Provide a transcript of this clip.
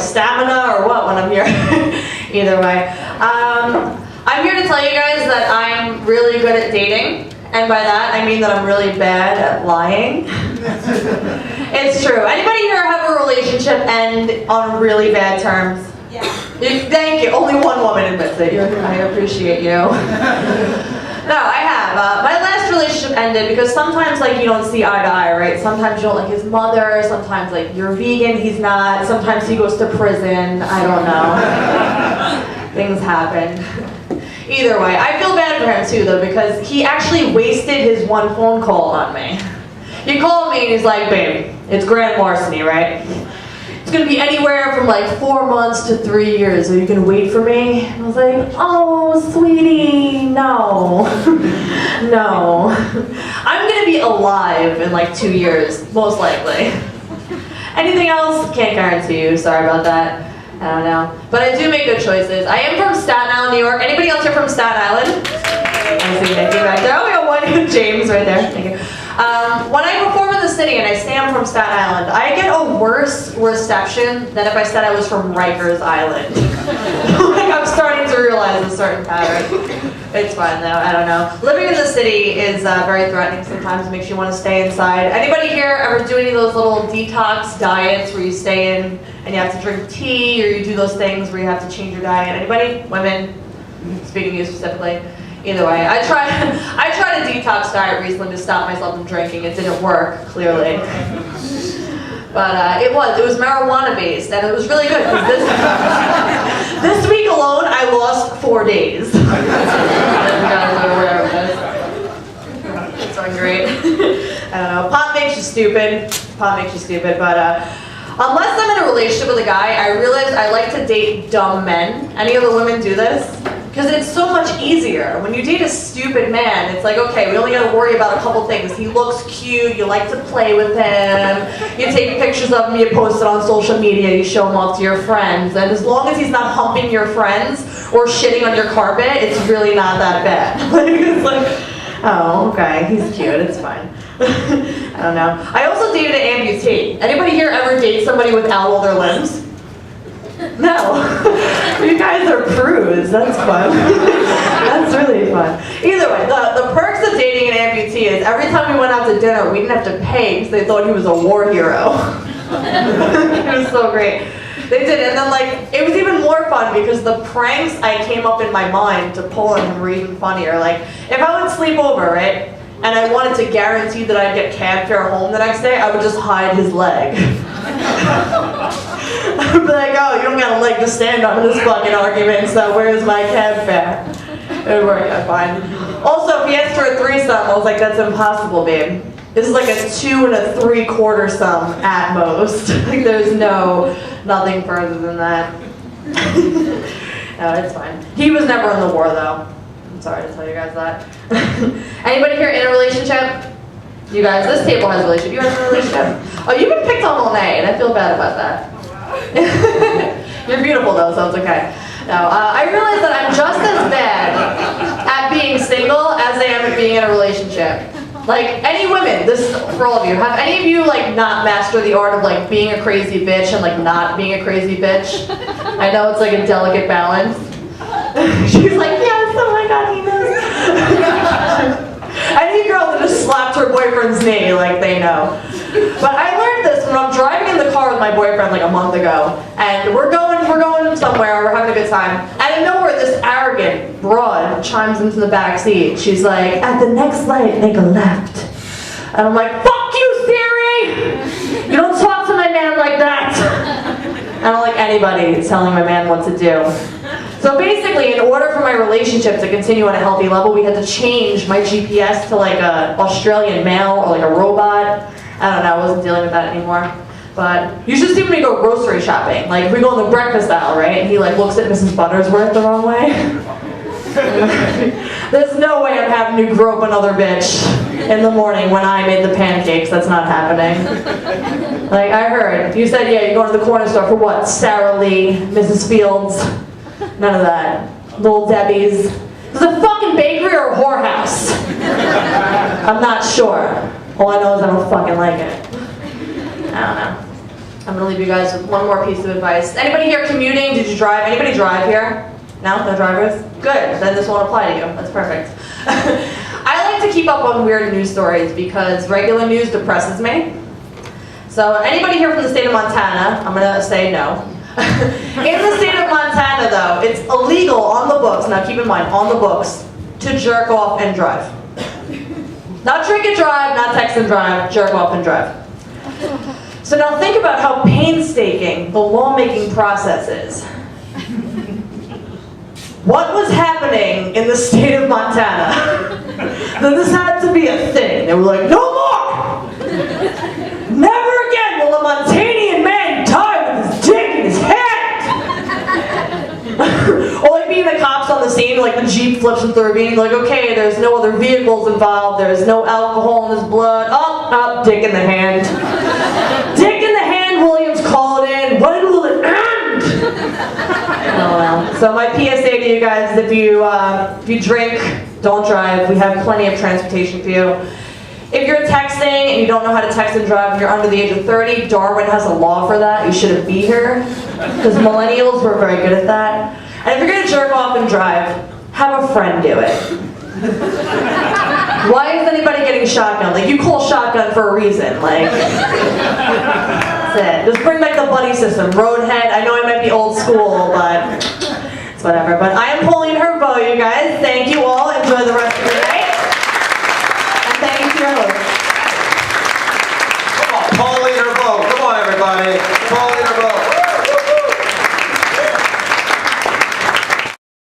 stamina or what when I'm here. Either way. I'm here to tell you guys that I'm really good at dating. And by that, I mean that I'm really bad at lying. It's true. Anybody here have a relationship end on really bad terms? Yeah. Thank you. Only one woman admits it. I appreciate you. No, I have. My last relationship ended because sometimes, like, you don't see eye to eye, right? Sometimes you don't like his mother. Sometimes, like, you're vegan, he's not. Sometimes he goes to prison. I don't know. Things happen. Either way, I feel bad for him too, though, because he actually wasted his one phone call on me. He called me and he's like, babe, it's grand larceny, right? It's gonna be anywhere from like 4 months to 3 years. Are you gonna wait for me? And I was like, oh, sweetie, no. No. I'm gonna be alive in like 2 years, most likely. Anything else? Can't guarantee you, sorry about that. I don't know. But I do make good choices. I am from Staten Island, New York. Anybody else here from Staten Island? I see Nikki back there. Oh, we got one. James right there. Thank you. When I perform in the city, and I say I'm from Staten Island, I get a worse reception than if I said I was from Rikers Island. Like, I'm starting to realize a certain pattern. It's fine though, I don't know. Living in the city is very threatening sometimes. It makes you want to stay inside. Anybody here ever do any of those little detox diets where you stay in and you have to drink tea, or you do those things where you have to change your diet? Anybody? Women? Speaking to you specifically. Either way, I tried a detox diet recently to stop myself from drinking. It didn't work, clearly. But it was marijuana based, and it was really good because this week alone I lost 4 days. You guys are aware of this. It's going great. I don't know. Pot makes you stupid. Pot makes you stupid, but unless I'm in a relationship with a guy, I realize I like to date dumb men. Any other women do this? Because it's so much easier. When you date a stupid man, it's like, okay, we only gotta worry about a couple things. He looks cute, you like to play with him, you take pictures of him, you post it on social media, you show him off to your friends, and as long as he's not humping your friends or shitting on your carpet, it's really not that bad. It's like, oh, okay, he's cute, it's fine. I don't know. I also dated an amputee. Anybody here ever date somebody without all their limbs? No. You guys are prudes. That's fun. That's really fun. Either way, the perks of dating an amputee is every time we went out to dinner, we didn't have to pay because they thought he was a war hero. It was so great. They did, and then like, it was even more fun because the pranks I came up in my mind to pull on him were even funnier. Like, if I would sleep over, right, and I wanted to guarantee that I'd get cab fare home the next day, I would just hide his leg. I'd be like, oh, you don't got a leg to stand on in this fucking argument, so where's my cab fare? It would work out fine. Also, if he asked for a threesome, I was like, that's impossible, babe. This is like a 2 3/4 sum at most. Like, there's nothing further than that. No, it's fine. He was never in the war, though. I'm sorry to tell you guys that. Anybody here in a relationship? You guys, this table has a relationship. You guys in a relationship? Oh, you've been picked on all night, and I feel bad about that. You're beautiful though, so it's okay. No, I realize that I'm just as bad at being single as I am at being in a relationship. Like, any women, this is for all of you, have any of you like not mastered the art of like being a crazy bitch and like not being a crazy bitch? I know it's like a delicate balance. She's like, yes, oh my god, he knows. Any girl that just slapped her boyfriend's knee, like, they know. But I learned this when I'm driving in the car with my boyfriend like a month ago, and we're going somewhere, we're having a good time. Out of nowhere, this arrogant broad chimes into the back seat. She's like, at the next light, make a left. And I'm like, fuck you, Siri! You don't talk to my man like that. I don't like anybody telling my man what to do. So basically, in order for my relationship to continue on a healthy level, we had to change my GPS to like a Australian male or like a robot. I don't know, I wasn't dealing with that anymore. But you should see when we go grocery shopping. Like, we go in the breakfast aisle, right? And he like looks at Mrs. Buttersworth the wrong way. There's no way I'm having you grow up another bitch in the morning when I made the pancakes. That's not happening. Like, I heard. You said, yeah, you're going to the corner store for what? Sara Lee, Mrs. Fields. None of that. Little Debbie's. Is it a fucking bakery or a whorehouse? I'm not sure. All I know is I don't fucking like it. I don't know. I'm gonna leave you guys with one more piece of advice. Anybody here commuting? Did you drive? Anybody drive here? No? No drivers? Good, then this won't apply to you. That's perfect. I like to keep up on weird news stories because regular news depresses me. So anybody here from the state of Montana? I'm gonna say no. In the state of Montana though, it's illegal on the books, now keep in mind, on the books, to jerk off and drive. Not drink and drive, not text and drive, jerk off and drive. So now think about how painstaking the lawmaking process is. What was happening in the state of Montana? Then this had to be a thing. They were like, no more! Never again will a Montanian man die with his dick in his hand! Or like being the cops on the scene, like the Jeep flips with the ravine, like, okay, there's no other vehicles involved, there's no alcohol in his blood, dick in the hand. Dick in the hand, Williams called in, when will it end? Oh well. So my PSA to you guys is if you drink, don't drive. We have plenty of transportation for you. If you're texting and you don't know how to text and drive and you're under the age of 30, Darwin has a law for that. You shouldn't be here. Because millennials were very good at that. And if you're going to jerk off and drive, have a friend do it. Why is anybody getting shotgun? Like, you call shotgun for a reason. Like, that's it. Just bring back the buddy system. Roadhead. I know I might be old school, but it's whatever. But I am Pauline, her beau, you guys. Thank you all. Enjoy the rest of your night. And thank you to your host. Come on, Pauline, her beau. Come on, everybody. Pauline, her beau.